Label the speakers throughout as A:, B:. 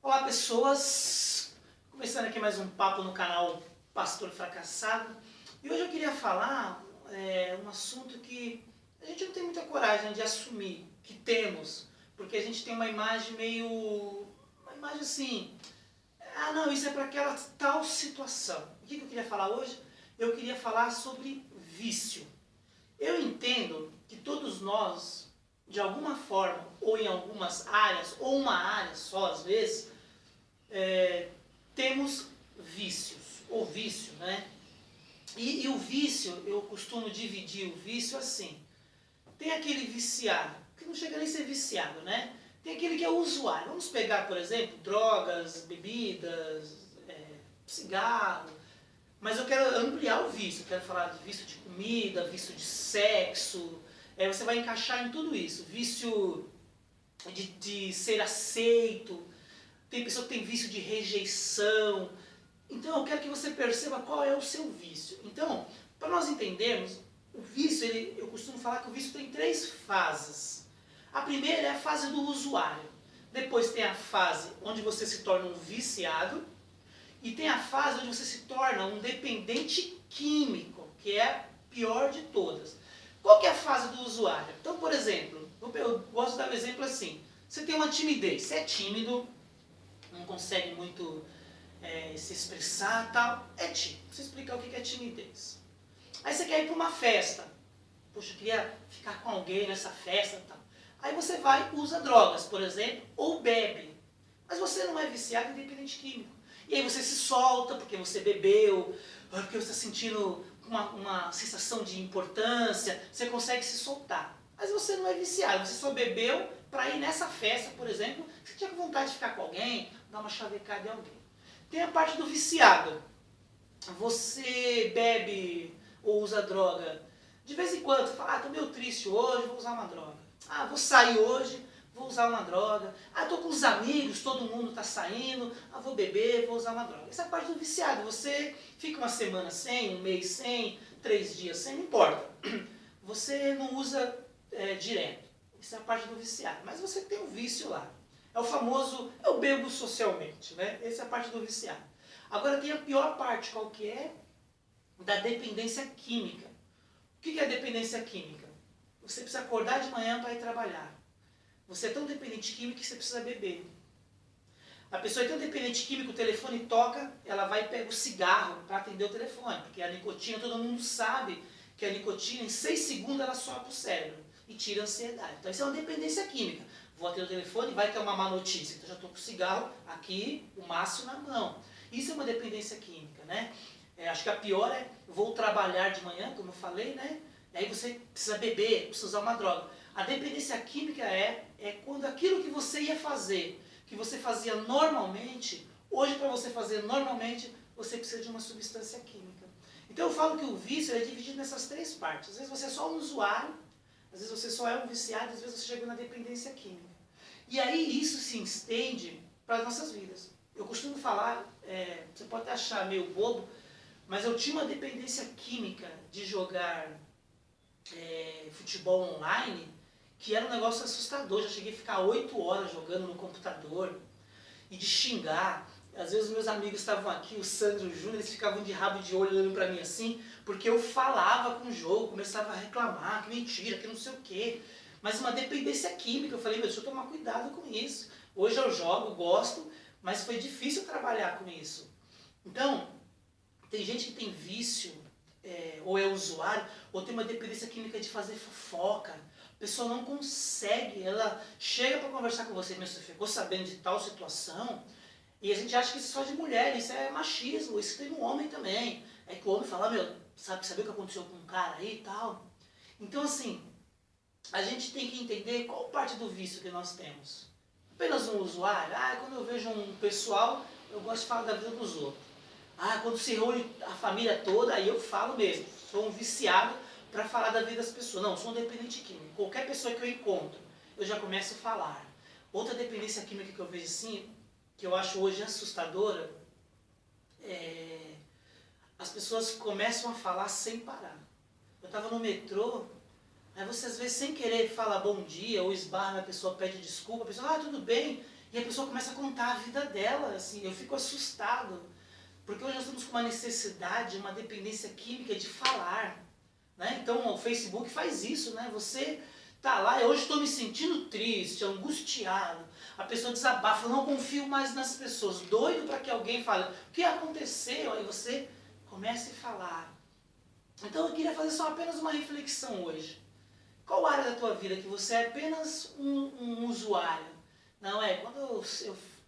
A: Olá pessoas, começando aqui mais um papo no canal Pastor Fracassado. E hoje eu queria falar um assunto que a gente não tem muita coragem de assumir, que temos, porque a gente tem uma imagem uma imagem assim, não, isso é para aquela tal situação. O que eu queria falar hoje? Eu queria falar sobre vício. Eu entendo que todos nós, de alguma forma, ou em algumas áreas, ou uma área só às vezes, temos vícios, ou vício, né? E o vício, eu costumo dividir o vício assim. Tem aquele viciado, que não chega nem a ser viciado, né? Tem aquele que é usuário. Vamos pegar, por exemplo, drogas, bebidas, cigarro. Mas eu quero ampliar o vício. Eu quero falar de vício de comida, vício de sexo. Você vai encaixar em tudo isso. Vício de ser aceito. Tem pessoa que tem vício de rejeição. Então eu quero que você perceba qual é o seu vício. Então, para nós entendermos, o vício, eu costumo falar que o vício tem 3 fases. A primeira é a fase do usuário. Depois tem a fase onde você se torna um viciado. E tem a fase onde você se torna um dependente químico, que é a pior de todas. Qual que é a fase do usuário? Então, por exemplo, eu gosto de dar um exemplo assim. Você tem uma timidez, você é tímido, não consegue muito se expressar e tal, é tímido. Vou explicar o que é timidez. Aí você quer ir para uma festa. Poxa, eu queria ficar com alguém nessa festa e tal. Aí você vai, usa drogas, por exemplo, ou bebe. Mas você não é viciado em dependente químico. E aí você se solta porque você bebeu, porque você está sentindo uma sensação de importância, você consegue se soltar. Mas você não é viciado, você só bebeu para ir nessa festa, por exemplo, você tinha vontade de ficar com alguém, dar uma chavecada em alguém. Tem a parte do viciado. Você bebe ou usa droga. De vez em quando, você fala, estou meio triste hoje, vou usar uma droga. Vou sair hoje, vou usar uma droga. Estou com os amigos, todo mundo está saindo, vou beber, vou usar uma droga. Essa é a parte do viciado. Você fica uma semana sem, um mês sem, 3 dias sem, não importa. Você não usa direto. Isso é a parte do viciado. Mas você tem um vício lá. É o famoso, eu bebo socialmente, né? Essa é a parte do viciado. Agora tem a pior parte, qual que é? Da dependência química. O que é a dependência química? Você precisa acordar de manhã para ir trabalhar. Você é tão dependente químico que você precisa beber. A pessoa é tão dependente químico, o telefone toca, ela vai e pega o cigarro para atender o telefone. Porque a nicotina, todo mundo sabe que a nicotina, em 6 segundos, ela sobe para o cérebro e tira a ansiedade. Então isso é uma dependência química. Vou atender o telefone, vai ter uma má notícia. Então já estou com o cigarro aqui, o maço na mão. Isso é uma dependência química, né? Acho que a pior é, vou trabalhar de manhã, como eu falei, né? Aí você precisa beber, precisa usar uma droga. A dependência química é quando aquilo que você ia fazer, que você fazia normalmente, hoje para você fazer normalmente, você precisa de uma substância química. Então eu falo que o vício é dividido nessas 3 partes. Às vezes você é só um usuário, às vezes você só é um viciado, às vezes você chega na dependência química. E aí isso se estende para as nossas vidas. Eu costumo falar, você pode até achar meio bobo, mas eu tinha uma dependência química de jogar futebol online, que era um negócio assustador. Já cheguei a ficar 8 horas jogando no computador e de xingar. Às vezes meus amigos estavam aqui, o Sandro e o Júnior, eles ficavam de rabo de olho olhando pra mim assim, porque eu falava com o jogo, começava a reclamar, que mentira, que não sei o quê. Mas uma dependência química, eu falei, deixa eu tomar cuidado com isso. Hoje eu jogo, gosto, mas foi difícil trabalhar com isso. Então, tem gente que tem vício, ou é usuário, ou tem uma dependência química de fazer fofoca. A pessoa não consegue, ela chega para conversar com você, mas você ficou sabendo de tal situação, e a gente acha que isso é só de mulher, isso é machismo, isso tem no homem também. É que o homem fala, sabe o que aconteceu com um cara aí e tal? Então assim, a gente tem que entender qual parte do vício que nós temos. Apenas um usuário? Quando eu vejo um pessoal, eu gosto de falar da vida dos outros. Quando se reúne a família toda, aí eu falo mesmo. Sou um viciado para falar da vida das pessoas. Não, sou um dependente químico. Qualquer pessoa que eu encontro, eu já começo a falar. Outra dependência química que eu vejo assim, que eu acho hoje assustadora, as pessoas começam a falar sem parar. Eu estava no metrô, aí você às vezes sem querer fala bom dia, ou esbarra, a pessoa pede desculpa, a pessoa, tudo bem, E a pessoa começa a contar a vida dela, assim, eu fico assustado. Porque hoje nós estamos com uma necessidade, uma dependência química de falar. Né? Então o Facebook faz isso, né? Você tá lá, hoje estou me sentindo triste, angustiado. A pessoa desabafa, não confio mais nas pessoas, doido para que alguém fale o que aconteceu, aí você começa a falar. Então eu queria fazer só apenas uma reflexão hoje. Qual área da tua vida que você é apenas um usuário? Não é, quando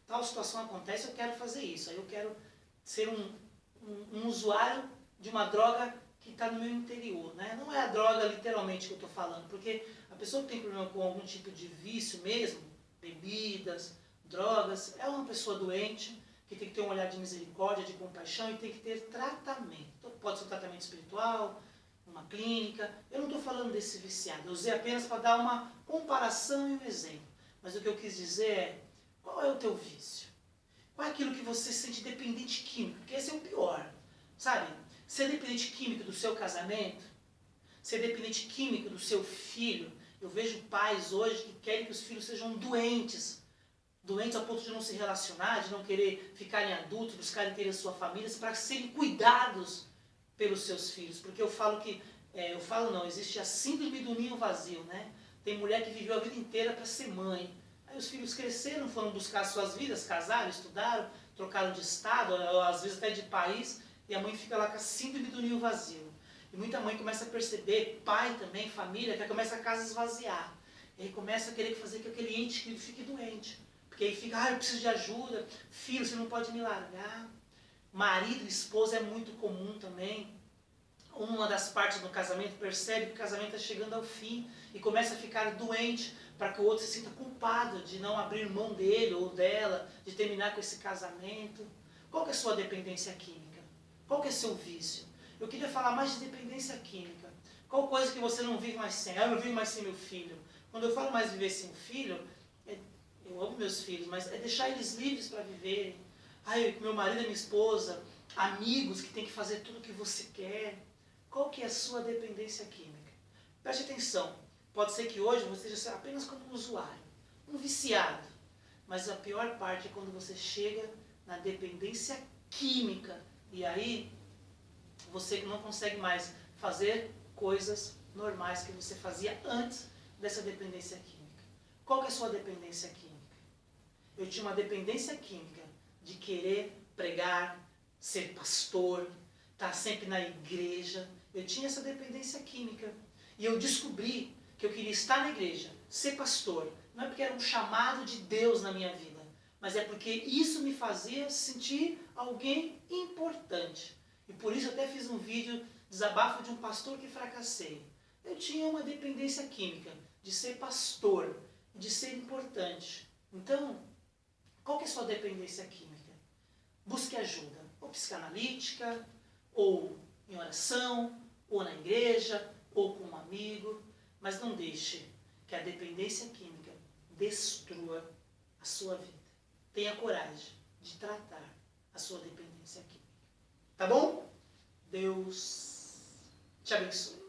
A: tal situação acontece, eu quero fazer isso, aí eu quero ser um usuário de uma droga que está no meu interior, né? Não é a droga literalmente que eu estou falando, porque a pessoa que tem problema com algum tipo de vício mesmo, bebidas, drogas, é uma pessoa doente, que tem que ter um olhar de misericórdia, de compaixão e tem que ter tratamento. Então, pode ser um tratamento espiritual, uma clínica. Eu não estou falando desse viciado, eu usei apenas para dar uma comparação e um exemplo. Mas o que eu quis dizer é, qual é o teu vício? Qual é aquilo que você se sente dependente químico? Porque esse é o pior, sabe? Ser dependente químico do seu casamento, ser dependente químico do seu filho. Eu vejo pais hoje que querem que os filhos sejam doentes ao ponto de não se relacionar, de não querer ficarem adultos, buscarem ter a sua família, para serem cuidados pelos seus filhos. Porque existe a síndrome do ninho vazio, né? Tem mulher que viveu a vida inteira para ser mãe. Aí os filhos cresceram, foram buscar suas vidas, casaram, estudaram, trocaram de estado, às vezes até de país, e a mãe fica lá com a síndrome do ninho vazio. E muita mãe começa a perceber, pai também, família, que começa a casa esvaziar. E aí começa a querer fazer que aquele ente querido fique doente. Porque aí fica, eu preciso de ajuda, filho, você não pode me largar. Marido e esposa é muito comum também. Uma das partes do casamento percebe que o casamento está chegando ao fim e começa a ficar doente para que o outro se sinta culpado de não abrir mão dele ou dela, de terminar com esse casamento. Qual que é a sua dependência química? Qual que é o seu vício? Eu queria falar mais de dependência química. Qual coisa que você não vive mais sem? Eu não vivo mais sem meu filho. Quando eu falo mais viver sem filho, eu amo meus filhos, mas é deixar eles livres para viverem. Meu marido e minha esposa, amigos que tem que fazer tudo o que você quer. Qual que é a sua dependência química? Preste atenção, pode ser que hoje você seja apenas como um usuário, um viciado. Mas a pior parte é quando você chega na dependência química. E aí você não consegue mais fazer coisas normais que você fazia antes dessa dependência química. Qual que é a sua dependência química? Eu tinha uma dependência química de querer pregar, ser pastor, estar sempre na igreja. Eu tinha essa dependência química. E eu descobri que eu queria estar na igreja, ser pastor. Não é porque era um chamado de Deus na minha vida, mas é porque isso me fazia sentir alguém importante. E por isso eu até fiz um vídeo, desabafo de um pastor que fracassei. Eu tinha uma dependência química de ser pastor, de ser importante. Então, qual que é a sua dependência química? Busque ajuda, ou psicanalítica, ou em oração, ou na igreja, ou com um amigo, mas não deixe que a dependência química destrua a sua vida. Tenha coragem de tratar a sua dependência química. Tá bom? Deus te abençoe.